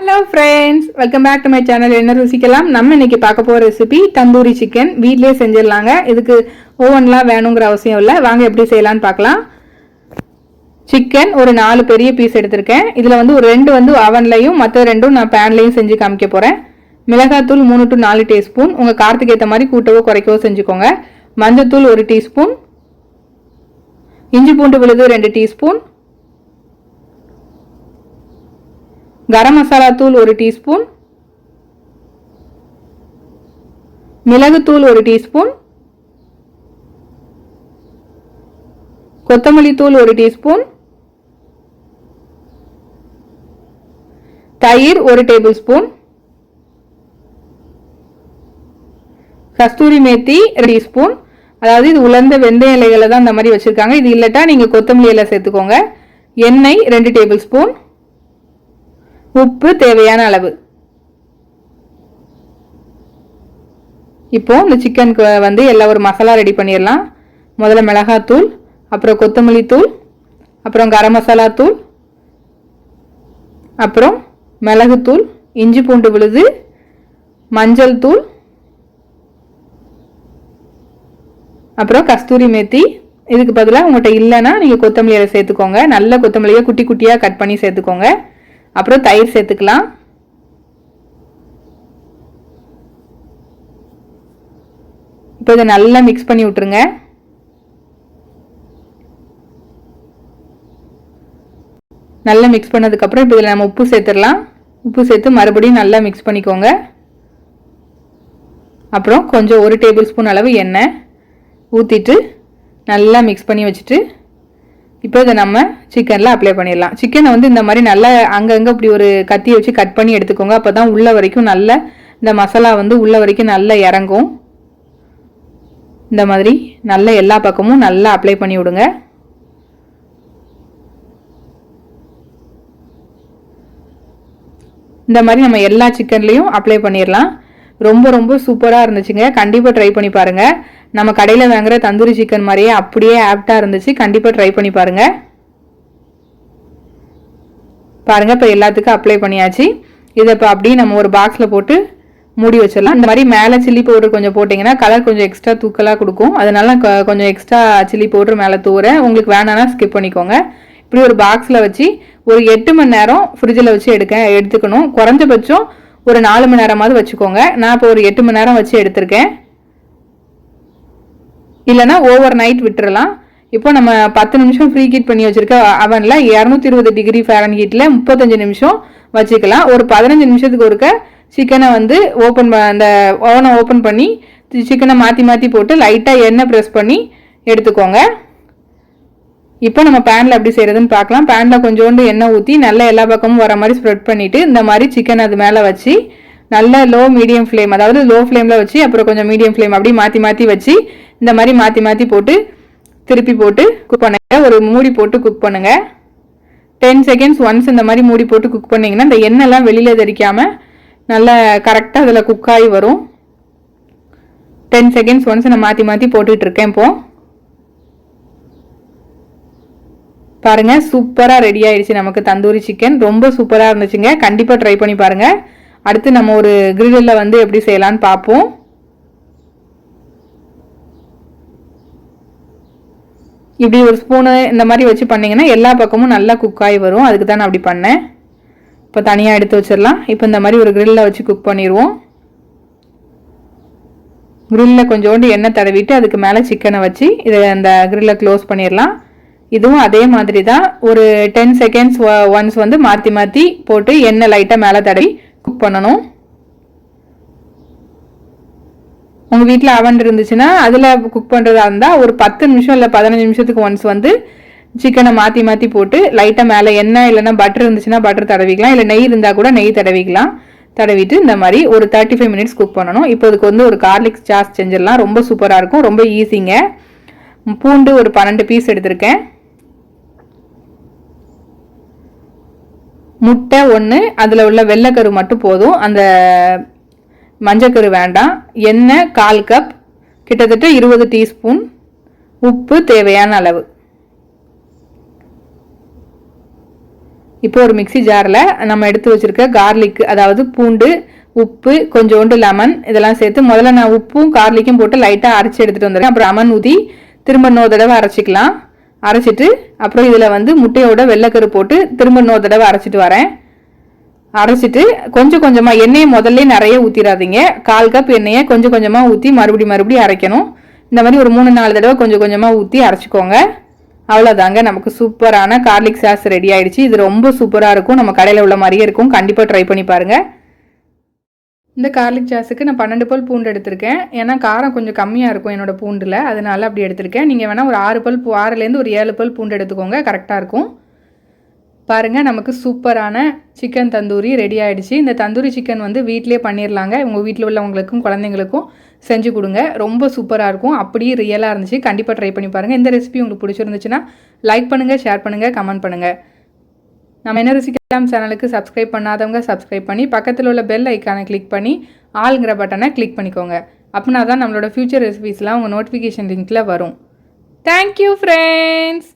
Hello friends, welcome back to my channel. என்ன ருசிக்கலாம் நம்ம இன்னைக்கு பார்க்க போற ரெசிபி தந்தூரி சிக்கன் வீட்லயே செஞ்சிரலாங்க. இதுக்கு ஓவன்லாம் வேணும்ங்கற அவசியம் இல்ல. வாங்க எப்படி செய்யலாம்னு பார்க்கலாம். சிக்கன் ஒரு 4 பெரிய பீஸ் எடுத்துர்க்கேன். இதுல வந்து ஒரு 2 வந்து ஓவன்லயும் மத்த 2 நான் panலயும் செஞ்சு காமிக்க போறேன். மிளகாய் தூள் 3 to 4 டீஸ்பூன். உங்க காரத்துக்கு ஏத்த மாதிரி கூட்டவோ குறைக்கவோ செஞ்சுக்கோங்க. மஞ்சள் தூள் 1 டீஸ்பூன். இஞ்சி பூண்டு விழுது 2 டீஸ்பூன். गरम मसाला तूल 1 टीस्पून मिलगु तूल 1 टीस्पून कोत्तमल्ली तूल 1 टीस्पून तैर 1 टेबल स्पून कस्तूरी मेथी 1 टीस्पून அதாவது இது உலர்ந்த வெந்தய இலைகளை தான் இந்த மாதிரி வச்சிருக்காங்க. இது இல்லட்டா நீங்க கொத்தமல்லி இலை சேர்த்துக்கோங்க. எண்ணெய் 2 டேபிள் ஸ்பூன். உப்பு தேவையான அளவு. இப்போ இந்த சிக்கனுக்கு வந்து எல்லா ஒரு மசாலா ரெடி பண்ணிரலாம். முதல்ல மிளகாய் தூள், அப்புறம் கொத்தமல்லி தூள், அப்புறம் கரம் மசாலா தூள், அப்புறம் மிளகு தூள், இஞ்சி பூண்டு விழுது, மஞ்சள் தூள், அப்புறம் கஸ்தூரி மேத்தி. இதுக்கு பதிலா உங்கள்கிட்ட இல்லைன்னா நீங்க கொத்தமல்லி இலை சேர்த்துக்கோங்க. நல்ல கொத்தமல்லியை குட்டி குட்டியா கட் பண்ணி சேர்த்துக்கோங்க. அப்புறம் தயிர் சேர்த்துக்கலாம். இப்போ இதை நல்லா மிக்ஸ் பண்ணி விட்டுருங்க. நல்லா மிக்ஸ் பண்ணதுக்கு அப்புறம் இப்போ இதில் நம்ம உப்பு சேர்த்துடலாம். உப்பு சேர்த்து மறுபடியும் நல்லா மிக்ஸ் பண்ணிக்கோங்க. அப்புறம் கொஞ்சம் 1 டேபிள் ஸ்பூன் அளவு எண்ணெய் ஊற்றிட்டு நல்லா மிக்ஸ் பண்ணி வச்சுட்டு இப்போ இதை நம்ம சிக்கனில் அப்ளை பண்ணிடலாம். சிக்கனை வந்து இந்த மாதிரி நல்லா அங்கங்கே இப்படி ஒரு கத்தியை வச்சு கட் பண்ணி எடுத்துக்கோங்க. அப்போ தான் உள்ள வரைக்கும் நல்ல இந்த மசாலா வந்து உள்ள வரைக்கும் நல்லா இறங்கும். இந்த மாதிரி நல்ல எல்லா பக்கமும் நல்லா அப்ளை பண்ணி விடுங்க. இந்த மாதிரி நம்ம எல்லா சிக்கன்லேயும் அப்ளை பண்ணிடலாம். ரொம்ப ரொம்ப சூப்பராக இருந்துச்சுங்க. கண்டிப்பாக ட்ரை பண்ணி பாருங்கள். நம்ம கடையில் வாங்குற தந்தூரி சிக்கன் மாதிரியே அப்படியே ஆப்டாக இருந்துச்சு. கண்டிப்பாக ட்ரை பண்ணி பாருங்கள். பாருங்கள் இப்போ எல்லாத்துக்கும் அப்ளை பண்ணியாச்சு. இதை இப்போ அப்படியே நம்ம ஒரு பாக்ஸில் போட்டு மூடி வச்சிடலாம். இந்த மாதிரி மேலே சில்லி பவுடர் கொஞ்சம் போட்டிங்கன்னா கலர் கொஞ்சம் எக்ஸ்ட்ரா தூக்கலாக கொடுக்கும். அதனால கொஞ்சம் எக்ஸ்ட்ரா சில்லி பவுடர் மேலே தூவுறேன். உங்களுக்கு வேணான்னா ஸ்கிப் பண்ணிக்கோங்க. இப்படி ஒரு பாக்ஸில் வச்சு ஒரு 8 மணி நேரம் ஃப்ரிட்ஜில் வச்சு எடுத்துக்கணும். குறைஞ்சபட்சம் ஒரு 4 மணி நேரமாவது வச்சுக்கோங்க. நான் இப்போ ஒரு 8 மணி நேரம் வச்சு எடுத்திருக்கேன். இல்லைனா ஓவர் நைட் விட்டுறலாம். இப்போ நம்ம 10 நிமிஷம் ஃப்ரீ ஹீட் பண்ணி வச்சிருக்க அவனில் 220 டிகிரி ஃபாரன்ஹீட்டில் 35 நிமிஷம் வச்சுக்கலாம். ஒரு 15 நிமிஷத்துக்கு ஒருக்க சிக்கனை வந்து அந்த ஓவனை ஓப்பன் பண்ணி சிக்கனை மாற்றி மாற்றி போட்டு லைட்டாக எண்ணெய் ப்ரெஸ் பண்ணி எடுத்துக்கோங்க. இப்போ நம்ம பேனில் எப்படி செய்கிறதுன்னு பார்க்கலாம். பேனில் கொஞ்சோண்டு எண்ணெய் ஊற்றி நல்லா எல்லா பக்கமும் வர மாதிரி ஸ்ப்ரெட் பண்ணிவிட்டு இந்த மாதிரி சிக்கன் அது மேலே வச்சு நல்ல லோ மீடியம் ஃப்ளேம், அதாவது லோ ஃப்ளேமில் வச்சு அப்புறம் கொஞ்சம் மீடியம் ஃப்ளேம் அப்படி மாற்றி மாற்றி வச்சு இந்த மாதிரி மாற்றி மாற்றி போட்டு திருப்பி போட்டு குக் பண்ணுங்க. ஒரு மூடி போட்டு குக் பண்ணுங்க. 10 செகண்ட்ஸ் ஒன்ஸ் இந்த மாதிரி மூடி போட்டு குக் பண்ணிங்கன்னா இந்த எண்ணெய்லாம் வெளியில் தெரிக்காமல் நல்லா கரெக்டாக அதில் குக் ஆகி வரும். 10 செகண்ட்ஸ் ஒன்ஸ் நான் மாற்றி மாற்றி போட்டுக்கிட்டு இருக்கேன். இப்போ பாருங்க சூப்பராக ரெடி ஆயிடுச்சு நமக்கு தந்தூரி சிக்கன். ரொம்ப சூப்பராக இருந்துச்சுங்க. கண்டிப்பாக ட்ரை பண்ணி பாருங்க. அடுத்து நம்ம ஒரு கிரில்லில் வந்து எப்படி செய்யலான்னு பார்ப்போம். இப்படி ஒரு ஸ்பூனு இந்த மாதிரி வச்சு பண்ணிங்கன்னா எல்லா பக்கமும் நல்லா குக் ஆகி வரும். அதுக்கு தான் நான் அப்படி பண்ணேன். இப்போ தனியாக எடுத்து வச்சிடலாம். இப்போ இந்த மாதிரி ஒரு கிரில்லில் வச்சு குக் பண்ணிடுவோம். கிரில்லில் கொஞ்சோண்டு எண்ணெய் தடவிட்டு அதுக்கு மேலே சிக்கனை வச்சு இதை அந்த கிரில்லை க்ளோஸ் பண்ணிடலாம். இதுவும் அதே மாதிரி தான் ஒரு 10 செகண்ட்ஸ் ஒன்ஸ் வந்து மாற்றி மாற்றி போட்டு எண்ணெய் லைட்டாக மேலே தடவி குக் பண்ணணும். உங்கள் வீட்டில் அவன் இருந்துச்சுன்னா அதில் குக் பண்ணுறதா இருந்தால் ஒரு 10 நிமிஷம் இல்லை 15 நிமிஷத்துக்கு ஒன்ஸ் வந்து சிக்கனை மாற்றி மாற்றி போட்டு லைட்டாக மேலே எண்ணெய் இல்லைன்னா பட்டர் இருந்துச்சுன்னா பட்டர் தடவிக்கலாம். இல்லை நெய் இருந்தால் கூட நெய் தடவிக்கலாம். தடவிட்டு இந்த மாதிரி ஒரு 35 மினிட்ஸ் குக் பண்ணணும். இப்போ இதுக்கு வந்து ஒரு கார்லிக் சாஸ் செஞ்சிடலாம். ரொம்ப சூப்பராக இருக்கும். ரொம்ப ஈஸிங்க. பூண்டு ஒரு 12 பீஸ் எடுத்திருக்கேன். முட்டை 1, அதில் உள்ள வெள்ளைக்கரு மட்டும் போதும், அந்த மஞ்சக்கரு வேண்டாம். எண்ணெய் 1/4 கப், கிட்டத்தட்ட 20 டீஸ்பூன். உப்பு தேவையான அளவு. இப்போ ஒரு மிக்சி ஜாரில் நம்ம எடுத்து வச்சுருக்க கார்லிக், அதாவது பூண்டு, உப்பு, கொஞ்சோண்டு லெமன் இதெல்லாம் சேர்த்து முதல்ல நான் உப்பும் கார்லிக்கும் போட்டு லைட்டாக அரைச்சி எடுத்துகிட்டு வந்துடுறேன். அப்புறம் லெமன் ஊற்றி திரும்ப இன்னொரு தடவை அரைச்சிக்கலாம். அரைச்சிட்டு அப்புறம் இதில் வந்து முட்டையோட வெள்ளைக்கரு போட்டு திரும்ப இன்னொரு தடவை அரைச்சிட்டு வரேன். அரைச்சிட்டு கொஞ்சம் கொஞ்சமாக எண்ணெயை முதல்ல நிறைய ஊற்றிடாதீங்க. 1/4 கப் எண்ணெயை கொஞ்சம் கொஞ்சமாக ஊற்றி மறுபடியும் அரைக்கணும். இந்த மாதிரி ஒரு 3-4 தடவை கொஞ்சம் கொஞ்சமாக ஊற்றி அரைச்சிக்கோங்க. அவ்வளோதாங்க, நமக்கு சூப்பரான கார்லிக் சாஸ் ரெடி ஆயிடுச்சு. இது ரொம்ப சூப்பராக இருக்கும், நம்ம கடையில் உள்ள மாதிரியே இருக்கும். கண்டிப்பாக ட்ரை பண்ணி பாருங்கள். இந்த கார்லிக் சாஸுக்கு நான் 12 பல் பூண்டு எடுத்திருக்கேன். ஏன்னா காரம் கொஞ்சம் கம்மியாக இருக்கும் என்னோடய பூண்டில், அதனால அப்படி எடுத்திருக்கேன். நீங்கள் வேணால் ஒரு 6லேருந்து ஒரு 7 பல் பூண்டு எடுத்துக்கோங்க, கரெக்டாக இருக்கும். பாருங்கள், நமக்கு சூப்பரான சிக்கன் தந்தூரி ரெடி ஆகிடுச்சு. இந்த தந்தூரி சிக்கன் வந்து வீட்டிலே பண்ணிடலாங்க. உங்கள் வீட்டில் உள்ளவங்களுக்கும் குழந்தைங்களுக்கும் செஞ்சு கொடுங்க. ரொம்ப சூப்பராக இருக்கும், அப்படியே ரியலாக இருந்துச்சு. கண்டிப்பாக ட்ரை பண்ணி பாருங்கள். இந்த ரெசிபி உங்களுக்கு பிடிச்சிருந்துச்சுன்னா லைக் பண்ணுங்கள், ஷேர் பண்ணுங்கள், கமெண்ட் பண்ணுங்கள். நம்ம என்ன ருசிக்கலாம் சேனலுக்கு சப்ஸ்கிரைப் பண்ணாதவங்க சப்ஸ்கிரைப் பண்ணி பக்கத்தில் உள்ள பெல் ஐக்கானை கிளிக் பண்ணி ஆளுங்கிற பட்டனை கிளிக் பண்ணிக்கோங்க. அப்படின்னா தான் நம்மளோட ஃபியூச்சர் ரெசிபிஸ்லாம் உங்கள் நோட்டிஃபிகேஷன் லிங்க்கில் வரும். Thank you friends.